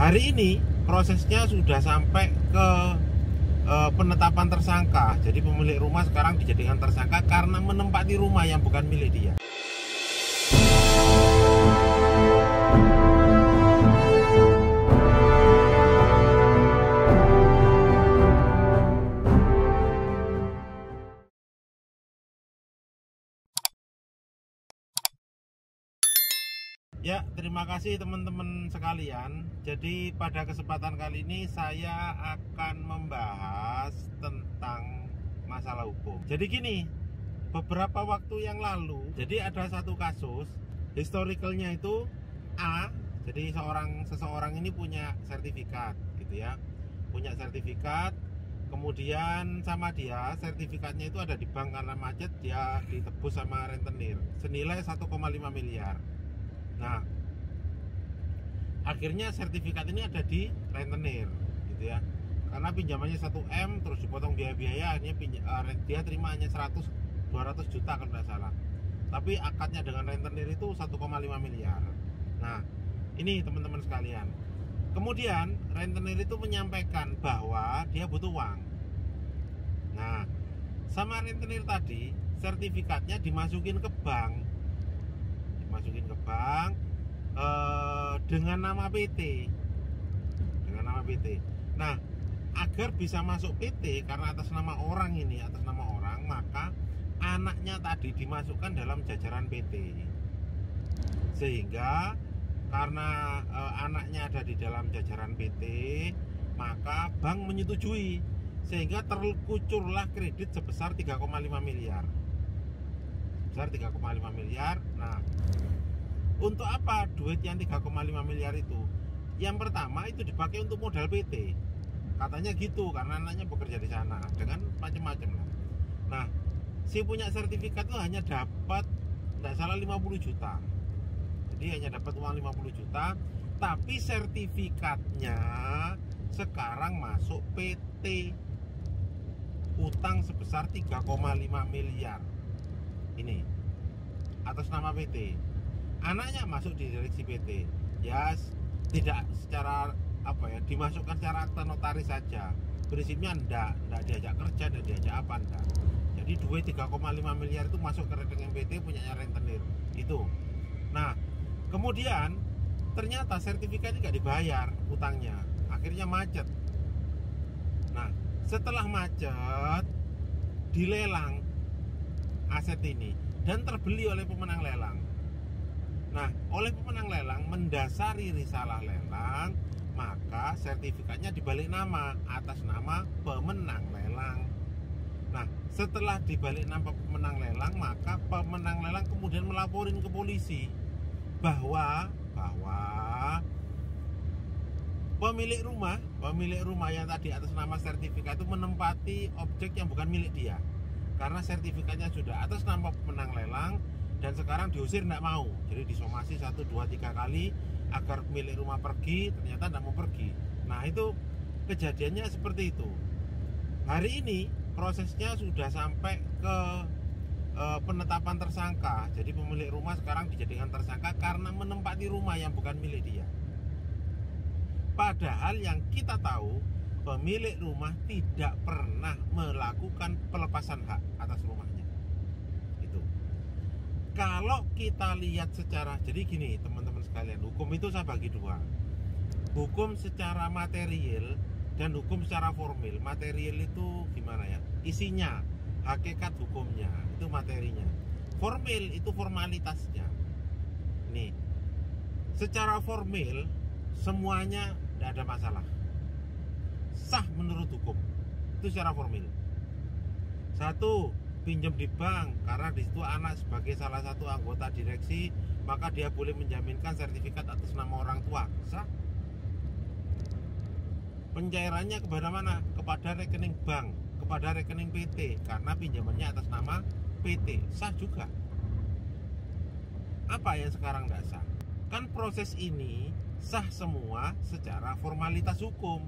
Hari ini prosesnya sudah sampai ke penetapan tersangka. Jadi pemilik rumah sekarang dijadikan tersangka karena menempati rumah yang bukan milik dia. Ya, terima kasih teman-teman sekalian. Jadi pada kesempatan kali ini saya akan membahas tentang masalah hukum. Jadi gini, beberapa waktu yang lalu, jadi ada satu kasus, historicalnya itu A. Jadi seseorang ini punya sertifikat, gitu ya, punya sertifikat. Kemudian sama dia, sertifikatnya itu ada di bank karena macet, dia ditebus sama rentenir senilai 1,5 miliar. Nah, akhirnya sertifikat ini ada di rentenir, gitu ya. Karena pinjamannya 1M, terus dipotong biaya-biaya, akhirnya dia terima hanya 200 juta kalau tidak salah. Tapi akadnya dengan rentenir itu 1,5 miliar. Nah, ini teman-teman sekalian. Kemudian rentenir itu menyampaikan bahwa dia butuh uang. Nah, sama rentenir tadi, sertifikatnya dimasukin ke bank. Dengan nama PT. Nah, agar bisa masuk PT karena atas nama orang, maka anaknya tadi dimasukkan dalam jajaran PT. Sehingga karena anaknya ada di dalam jajaran PT, maka bank menyetujui, sehingga terkucurlah kredit sebesar 3,5 miliar. Nah, untuk apa duit yang 3,5 miliar itu? Yang pertama itu dipakai untuk modal PT, katanya gitu, karena anaknya bekerja di sana dengan macam-macam lah. Nah, si punya sertifikat itu hanya dapat, tidak salah, 50 juta. Jadi hanya dapat uang 50 juta, tapi sertifikatnya sekarang masuk PT, utang sebesar 3,5 miliar. Ini atas nama PT. Anaknya masuk di direksi PT. Ya, tidak secara dimasukkan secara akta notaris saja. Prinsipnya enggak diajak kerja, enggak diajak apa, enggak. Jadi duit 3,5 miliar itu masuk ke rekening PT punyanya rentenir. Itu. Nah, kemudian ternyata sertifikat ini enggak dibayar utangnya. Akhirnya macet. Nah, setelah macet, dilelang aset ini dan terbeli oleh pemenang lelang. Nah, oleh pemenang lelang mendasari risalah lelang, maka sertifikatnya dibalik nama atas nama pemenang lelang. Nah, setelah dibalik nama pemenang lelang, maka pemenang lelang kemudian melaporin ke polisi bahwa pemilik rumah yang tadi atas nama sertifikat itu menempati objek yang bukan milik dia. Karena sertifikatnya sudah atas nama pemenang lelang dan sekarang diusir, tidak mau. Jadi disomasi 1, 2, 3 kali agar pemilik rumah pergi, ternyata tidak mau pergi. Nah, itu kejadiannya seperti itu. Hari ini prosesnya sudah sampai ke penetapan tersangka. Jadi pemilik rumah sekarang dijadikan tersangka karena menempati rumah yang bukan milik dia. Padahal yang kita tahu, pemilik rumah tidak pernah melakukan pelepasan hak atas rumahnya. Itu. Kalau kita lihat secara, jadi gini teman-teman sekalian, hukum itu saya bagi dua. Hukum secara material dan hukum secara formil. Material itu gimana ya? Isinya, hakikat hukumnya, itu materinya. Formil itu formalitasnya. Nih, secara formil semuanya tidak ada masalah, sah menurut hukum. Itu secara formil. Satu, pinjam di bank karena di situ anak sebagai salah satu anggota direksi, maka dia boleh menjaminkan sertifikat atas nama orang tua, sah. Pencairannya kepada mana? Kepada rekening bank, kepada rekening PT, karena pinjamannya atas nama PT, sah juga. Apa yang sekarang tidak sah? Kan proses ini sah semua secara formalitas hukum,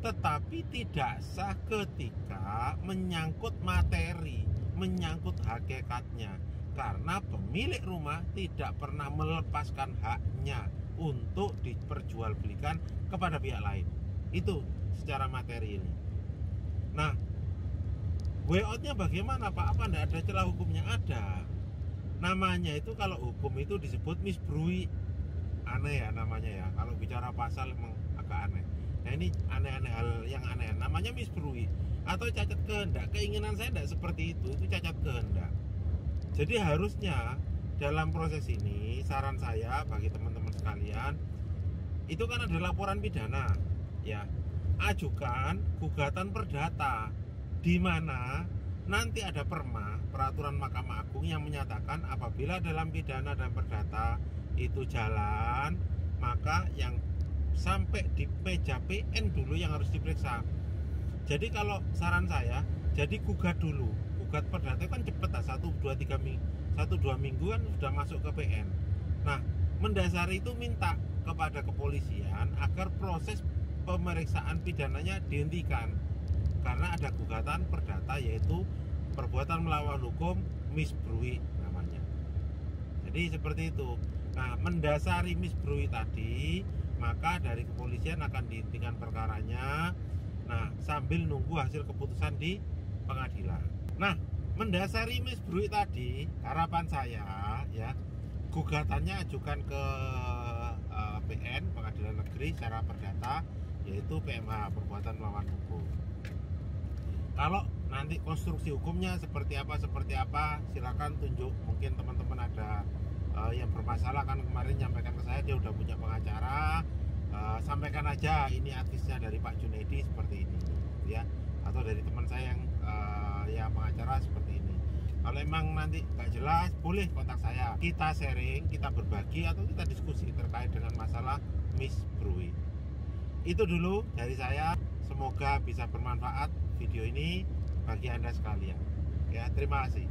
tetapi tidak sah ketika menyangkut materi, menyangkut hakikatnya, karena pemilik rumah tidak pernah melepaskan haknya untuk diperjualbelikan kepada pihak lain. Itu secara materi ini. Nah, way out-nya bagaimana Pak? Apa tidak ada celah hukumnya? Ada. Namanya itu kalau hukum itu disebut misbrui. Aneh ya namanya ya. Kalau bicara pasal memang agak aneh. Nah ini aneh-aneh, hal yang aneh. Namanya misbrui atau cacat kehendak. Keinginan saya tidak seperti itu cacat kehendak. Jadi harusnya dalam proses ini, saran saya bagi teman-teman sekalian, itu kan ada laporan pidana, ya, ajukan gugatan perdata, di mana nanti ada peraturan Mahkamah Agung yang menyatakan apabila dalam pidana dan perdata itu jalan, maka yang sampai di meja PN dulu yang harus diperiksa. Jadi kalau saran saya, jadi gugat dulu. Gugat perdata kan cepet lah, 1-2 minggu kan sudah masuk ke PN. Nah, mendasari itu minta kepada kepolisian agar proses pemeriksaan pidananya dihentikan karena ada gugatan perdata, yaitu perbuatan melawan hukum, misbrui namanya. Jadi seperti itu. Nah, mendasari misbrui tadi, maka dari kepolisian akan dihentikan perkaranya. Nah, sambil nunggu hasil keputusan di pengadilan. Nah, mendasari misbrui tadi, harapan saya ya, gugatannya ajukan ke PN, Pengadilan Negeri secara perdata, yaitu PMH, perbuatan melawan hukum. Kalau nanti konstruksi hukumnya seperti apa, silakan tunjuk. Mungkin teman-teman ada yang bermasalah, kan kemarin nyampaikan ke saya dia udah punya pengacara, sampaikan aja ini advisnya dari Pak Junaidi seperti ini ya, atau dari teman saya yang pengacara seperti ini. Kalau emang nanti nggak jelas, boleh kontak saya, kita sharing, kita berbagi, atau kita diskusi terkait dengan masalah misbrui. Itu dulu dari saya, semoga bisa bermanfaat video ini bagi Anda sekalian ya. Terima kasih.